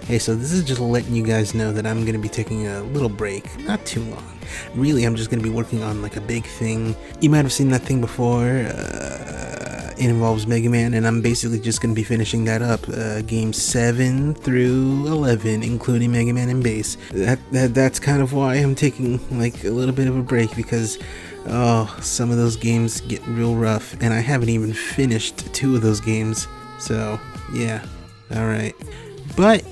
Hey, so this is just letting you guys know that I'm gonna be taking a little break, not too long. Really, I'm just gonna be working on like a big thing. You might have seen that thing before. It involves Mega Man, and I'm basically just gonna be finishing that up. Games 7 through 11, including Mega Man and Bass. That's kind of why I'm taking like a little bit of a break, because some of those games get real rough, and I haven't even finished 2 of those games. So yeah, all right, but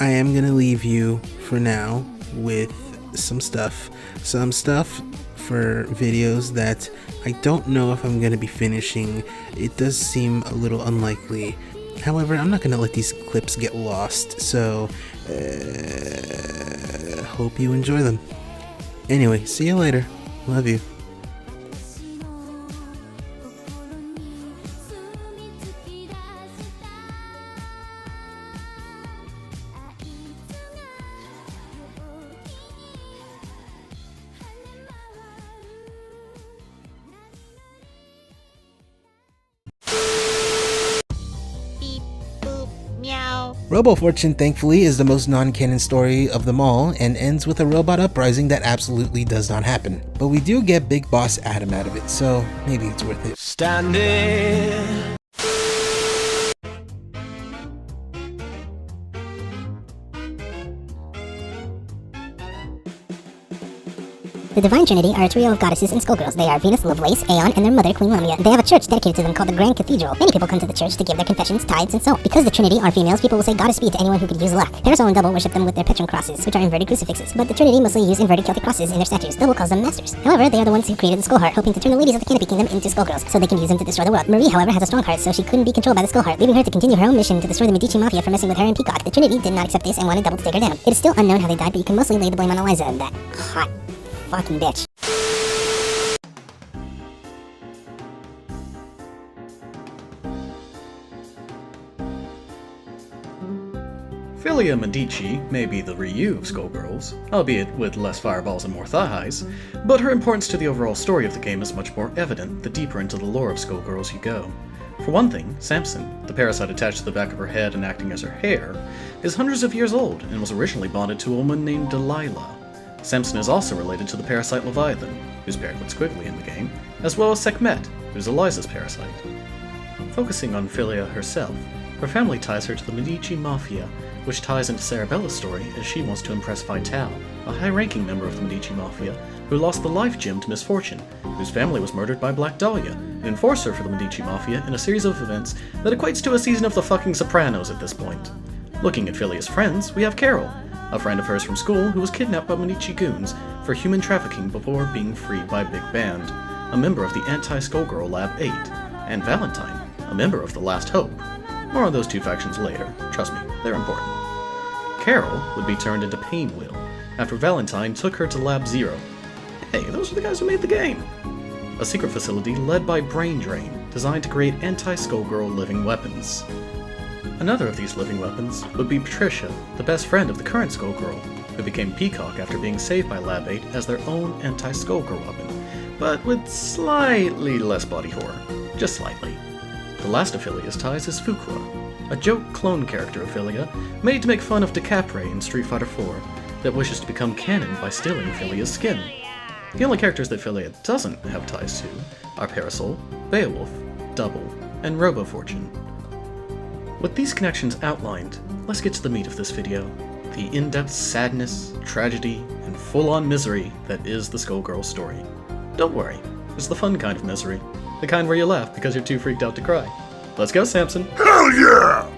I am gonna leave you for now with some stuff for videos that I don't know if I'm gonna be finishing. It does seem a little unlikely. However, I'm not gonna let these clips get lost, so hope you enjoy them. Anyway, see you later. Love you. Robo Fortune, thankfully, is the most non-canon story of them all, and ends with a robot uprising that absolutely does not happen. But we do get Big Boss Adam out of it, so maybe it's worth it. Standing. The Divine Trinity are a trio of goddesses and skullgirls. They are Venus, Lovelace, Aeon, and their mother, Queen Lamia. They have a church dedicated to them called the Grand Cathedral. Many people come to the church to give their confessions, tithes, and so on. Because the Trinity are females, people will say Godspeed to anyone who could use luck. Parasol and Double worship them with their Petron crosses, which are inverted crucifixes. But the Trinity mostly use inverted Celtic crosses in their statues. Double calls them masters. However, they are the ones who created the Skull Heart, hoping to turn the ladies of the Canopy Kingdom into skullgirls, so they can use them to destroy the world. Marie, however, has a strong heart, so she couldn't be controlled by the Skull Heart, leaving her to continue her own mission to destroy the Medici Mafia for messing with her and Peacock. The Trinity did not accept this and wanted Double to take her down. It is still unknown how they died, but you can mostly lay the blame on Eliza, that hot fucking bitch. Philia Medici may be the Ryu of Skullgirls, albeit with less fireballs and more thigh-highs, but her importance to the overall story of the game is much more evident the deeper into the lore of Skullgirls you go. For one thing, Samson, the parasite attached to the back of her head and acting as her hair, is hundreds of years old and was originally bonded to a woman named Delilah. Samson is also related to the parasite Leviathan, who's paired with Squiggly in the game, as well as Sekhmet, who's Eliza's parasite. Focusing on Philia herself, her family ties her to the Medici Mafia, which ties into Cerebella's story as she wants to impress Vital, a high-ranking member of the Medici Mafia, who lost the life gem to Misfortune, whose family was murdered by Black Dahlia, an enforcer for the Medici Mafia in a series of events that equates to a season of the fucking Sopranos at this point. Looking at Philia's friends, we have Carol, a friend of hers from school who was kidnapped by Medici goons for human trafficking before being freed by Big Band, a member of the Anti-Skullgirl Lab 8, and Valentine, a member of the Last Hope. More on those 2 factions later, trust me, they're important. Carol would be turned into Painwheel after Valentine took her to Lab Zero. Hey, those are the guys who made the game! A secret facility led by Brain Drain, designed to create anti-Skullgirl living weapons. Another of these living weapons would be Patricia, the best friend of the current Skullgirl, who became Peacock after being saved by Lab 8 as their own anti-Skullgirl weapon, but with slightly less body horror. Just slightly. The last of Philia's ties is Fuqua, a joke clone character of Philia, made to make fun of Decapre in Street Fighter IV, that wishes to become canon by stealing Philia's skin. The only characters that Philia doesn't have ties to are Parasol, Beowulf, Double, and Robo Fortune. With these connections outlined, let's get to the meat of this video, the in-depth sadness, tragedy, and full-on misery that is the Skullgirl story. Don't worry, it's the fun kind of misery, the kind where you laugh because you're too freaked out to cry. Let's go, Samson! Hell yeah!